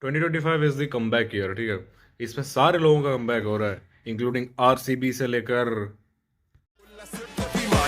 2025 is the comeback year, ठीक है। इसमें सारे लोगों का कमबैक हो रहा है, इंक्लूडिंग आरसीबी से लेकर।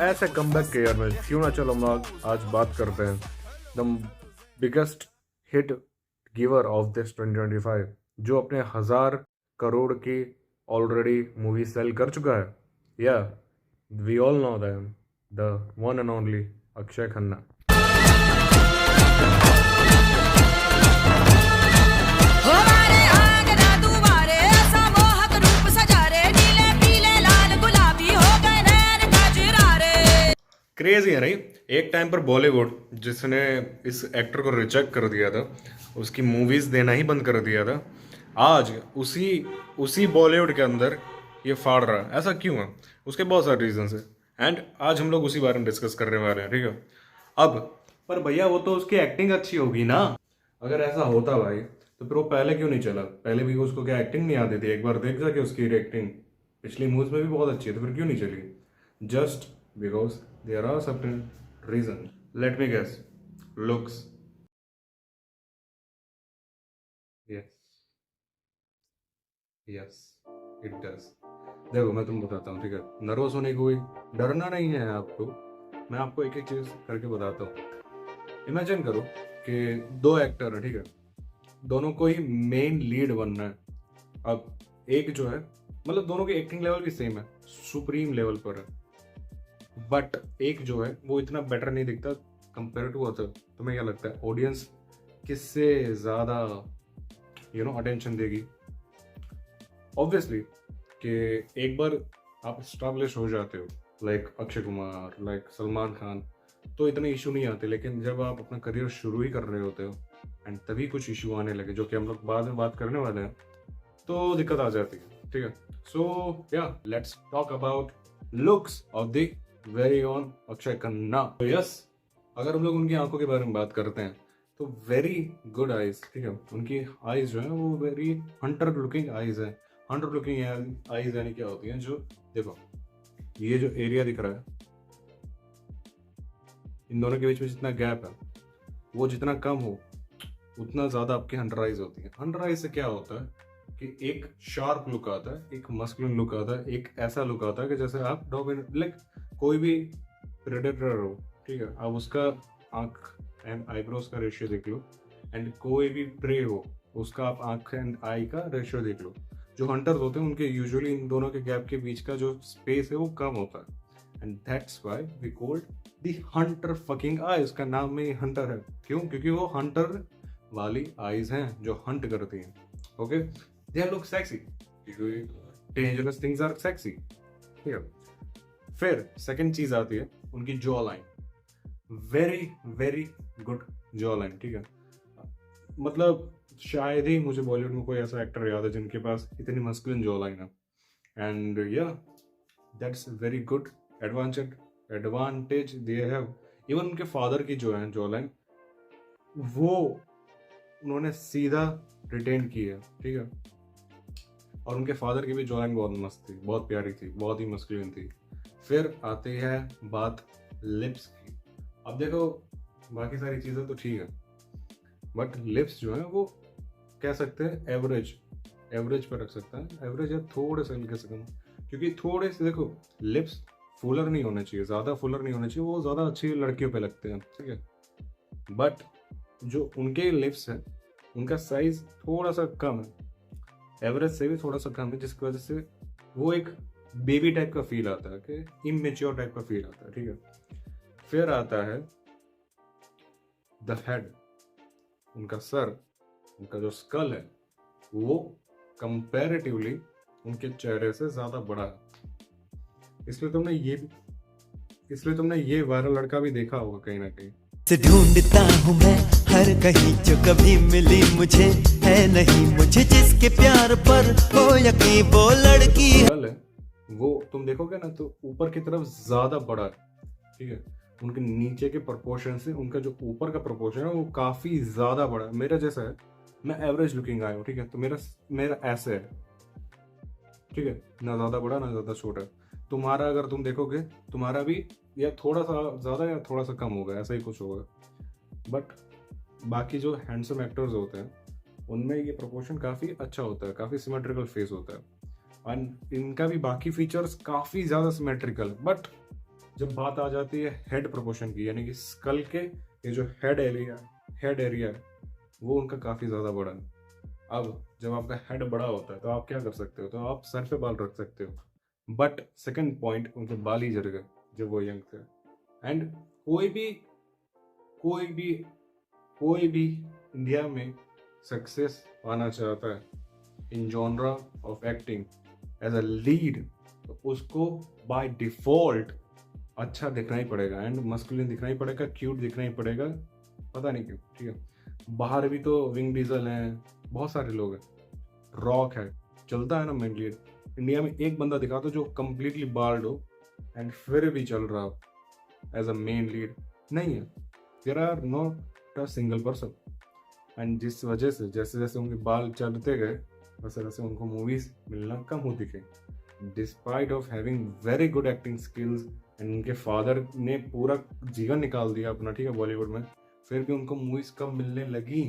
ऐसे कमबैक के ईयर में क्यों ना चलो हम लोग आज बात करते हैं the biggest hit giver of this 2025, जो अपने 1,000 करोड़ की ऑलरेडी मूवी सेल कर चुका है। या we all know them, the one and only Akshay Khanna. हमारे आंगना दुआरे ऐसा मोहक रूप सजा रे, नीले पीले लाल गुलाबी हो गए नैन कजरा रे। क्रेजी है नहीं? एक टाइम पर बॉलीवुड जिसने इस एक्टर को रिजेक्ट कर दिया था, उसकी मूवीज देना ही बंद कर दिया था, आज उसी उसी बॉलीवुड के अंदर ये फाड़ रहा है। ऐसा क्यों है? उसके बहुत सारे रीजंस है, एंड आज हम लोग उसी बारे में डिस्कस करने वाले हैं, ठीक है। अब पर भैया वो तो उसकी एक्टिंग अच्छी होगी ना। अगर ऐसा होता भाई तो फिर वो पहले क्यों नहीं चला? पहले भी उसको क्या एक्टिंग नहीं आती थी? एक बार देख सके उसकी एक्टिंग पिछली मूवीज में भी बहुत अच्छी है, तो फिर क्यों नहीं चली? Just because there are certain reason. Let me guess, looks. Yes yes, it does. देखो मैं तुम बताता हूँ, ठीक है। नर्वस होने की कोई डरना नहीं है आपको। मैं आपको एक एक चीज करके बताता हूँ। इमेजिन करो कि दो एक्टर हैं, ठीक है। दोनों को ही मेन लीड बनना है। अब एक जो है, मतलब दोनों की एक्टिंग लेवल भी सेम है, सुप्रीम लेवल पर है, बट एक जो है वो इतना बेटर नहीं दिखता कंपेयर टू अदर। तुम्हें क्या लगता है ऑडियंस किससे ज्यादा अटेंशन देगी? ऑब्वियसली कि एक बार आप एस्टैब्लिश हो जाते हो, लाइक अक्षय कुमार, लाइक सलमान खान, तो इतने इशू नहीं आते। लेकिन जब आप अपना करियर शुरू ही कर रहे होते हो एंड तभी कुछ इशू आने लगे, जो कि हम लोग बाद में बात करने वाले हैं, तो दिक्कत आ जाती है, ठीक है। सो या let's talk about looks of the very own Akshay Khanna. तो यस, अगर हम लोग उनकी आंखों के बारे में बात करते हैं तो वेरी गुड आईज, ठीक है। उनकी आईज जो है वो वेरी हंटर लुकिंग आईज है। हंटर लुकिंग आईज यानी क्या होती है? जो देखो ये जो एरिया दिख रहा है, इन दोनों के बीच में जितना गैप है वो जितना कम हो उतना ज्यादा आपकी हंटर आईज होती है। हंटर आईज से क्या होता है कि एक शार्प लुक आता है, एक मस्कुलिन लुक आता है, एक ऐसा लुक आता है कि जैसे आप लाइक कोई भी प्रेडेटर हो, ठीक है, आप उसका आंख एंड आईब्रोज का रेशियो देख लो, एंड कोई भी प्रे हो उसका आप आंख एंड आई का रेशियो देख लो। जो हंटर्स होते हैं उनके यूजुअली इन दोनों के गैप के बीच का जो स्पेस है वो कम होता है, and that's why we called the hunter fucking eye. उसका नाम में हंटर है। क्यों? क्योंकि वो हंटर वाली आईज हैं जो हंट करती हैं। Okay, they look sexy, dangerous things are sexy, ठीक है। फिर सेकंड चीज आती है उनकी jawline. Very very good jawline, ठीक है। मतलब शायद ही मुझे बॉलीवुड में कोई ऐसा एक्टर याद है जिनके पास इतनी मस्कुलिन जॉ लाइन है, एंड या that's very good advantage they have. Even उनके फादर की जो है जॉ लाइन, वो उन्होंने सीधा रिटेन की है, ठीक है। और उनके फादर की भी जॉ लाइन बहुत मस्त थी, बहुत प्यारी थी, बहुत ही मस्कुलिन थी। फिर आती है बात लिप्स की। अब देखो बाकी सारी चीज़ें तो ठीक है, बट लिप्स जो है वो कह सकते हैं एवरेज पर रख सकता है। एवरेज या थोड़े से हल्के से कम, क्योंकि थोड़े से देखो लिप्स फुलर नहीं होने चाहिए, ज़्यादा फुलर नहीं होने चाहिए, वो ज़्यादा अच्छी लड़कियों पे लगते हैं, ठीक है। बट जो उनके लिप्स हैं उनका साइज थोड़ा सा कम है, एवरेज से भी थोड़ा सा कम है, जिसकी वजह से वो एक बेबी टाइप का फील आता है, कि इमेच्योर टाइप का फील आता है, ठीक है। फिर आता है द हेड, उनका सर, उनका जो स्कल है वो कंपैरेटिवली उनके चेहरे से ज्यादा बड़ा है। इसलिए तुमने ये वायरल लड़का भी देखा होगा कहीं ना कहीं। से ढूंढता हूँ मैं हर कहीं, जो कभी मिली मुझे है नहीं, मुझे जिसके प्यार पर हो यकीन वो लड़की है। वो तुम देखोगे ना तो ऊपर की तरफ ज्यादा बड़ा है, ठीक है। उनके नीचे के प्रोपोर्शन से उनका जो ऊपर का प्रोपोर्शन है वो काफी ज्यादा बड़ा है। मेरा जैसा है, मैं एवरेज लुकिंग आया हूँ, ठीक है, तो मेरा ऐसे है, ठीक है, ना ज्यादा बड़ा ना ज्यादा छोटा। तुम्हारा अगर तुम देखोगे तुम्हारा भी या थोड़ा सा ज़्यादा या थोड़ा सा कम होगा, ऐसा ही कुछ होगा। बट बाकी जो हैंडसम एक्टर्स होते हैं उनमें ये प्रोपोर्शन काफ़ी अच्छा होता है, काफ़ी सिमेट्रिकल फेस होता है, एंड इनका भी बाकी फीचर्स काफ़ी ज़्यादा सिमेट्रिकल। बट जब बात आ जाती है हेड प्रोपोर्शन की, यानी कि स्कल के ये जो हेड एरिया है वो उनका काफ़ी ज़्यादा बड़ा है। अब जब आपका हेड बड़ा होता है तो आप क्या कर सकते हो, तो आप सर पे बाल रख सकते हो। बट सेकंड पॉइंट, उनके बाल ही झड़ गए जब वो यंग थे। एंड कोई भी इंडिया में सक्सेस पाना चाहता है in genre of acting as a lead, तो उसको बाय डिफॉल्ट अच्छा दिखना ही पड़ेगा, एंड मस्कुलिन दिखना ही पड़ेगा, क्यूट दिखना ही पड़ेगा, पता नहीं क्यों। ठीक है, बाहर भी तो विंग डीजल हैं, बहुत सारे लोग हैं, रॉक है, चलता है ना मेन लीड। इंडिया में एक बंदा दिखा दो जो कम्प्लीटली बाल्ड हो एंड फिर भी चल रहा हो एज अ मेन लीड, नहीं है। There are not a single person. And जिस वजह से जैसे जैसे उनके बाल चलते गए वैसे वैसे उनको मूवीज मिलना कम होती गई, despite of having very good acting skills. And उनके फादर ने पूरा जीवन निकाल दिया अपना, ठीक है, बॉलीवुड में, फिर भी उनको मूवीज कम मिलने लगी।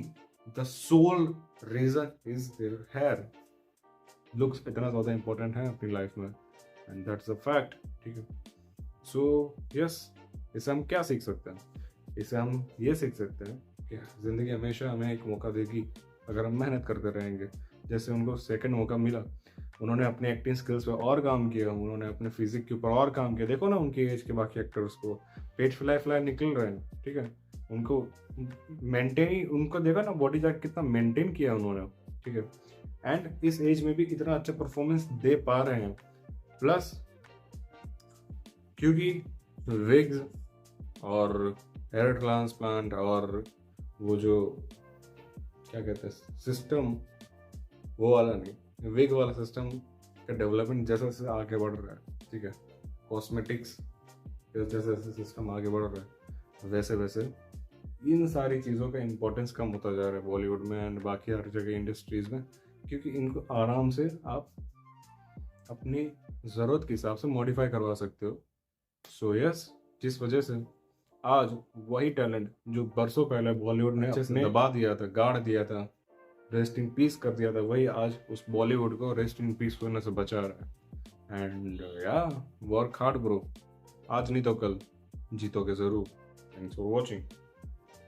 The sole reason is their hair. Looks इतना ज़्यादा इंपॉर्टेंट है अपनी लाइफ में, एंड दैट्स अ फैक्ट। ठीक है, सो यस, इससे हम क्या सीख सकते हैं? इससे हम ये सीख सकते हैं कि ज़िंदगी हमेशा हमें एक मौका देगी अगर हम मेहनत करते रहेंगे। जैसे उनको सेकंड मौका मिला, उन्होंने अपने एक्टिंग स्किल्स पे और काम किया, उन्होंने अपने फिजिक के ऊपर और काम किया। देखो ना उनकी एज के बाकी एक्टर्स को पेट फ्लाई निकल रहे हैं, ठीक है, उनको मेंटेन ही, उनको देखा ना बॉडी चार्ट कितना मेंटेन किया उन्होंने, ठीक है, एंड इस एज में भी इतना अच्छा परफॉर्मेंस दे पा रहे हैं। प्लस क्योंकि विग्स और हेयर ट्रांसप्लांट और वो जो क्या कहते हैं सिस्टम, वो वाला नहीं, विग वाला सिस्टम का डेवलपमेंट जैसे जैसे आगे बढ़ रहा है, ठीक है, कॉस्मेटिक्स जैसे जैसे सिस्टम आगे बढ़ रहा है, वैसे वैसे इन सारी चीज़ों का इम्पोर्टेंस कम होता जा रहा है बॉलीवुड में एंड बाकी हर जगह इंडस्ट्रीज़ में, क्योंकि इनको आराम से आप अपनी ज़रूरत के हिसाब से मॉडिफाई करवा सकते हो। सो यस, जिस वजह से आज वही टैलेंट जो बरसों पहले बॉलीवुड ने अच्छे से दबा दिया था, गाड़ दिया था, रेस्ट इन पीस कर दिया था, वही आज उस बॉलीवुड को रेस्ट इन पीस होने से बचा रहा है। एंड या वर्क हार्ड ब्रो, आज नहीं तो कल जीतोगे ज़रूर। Thanks for watching.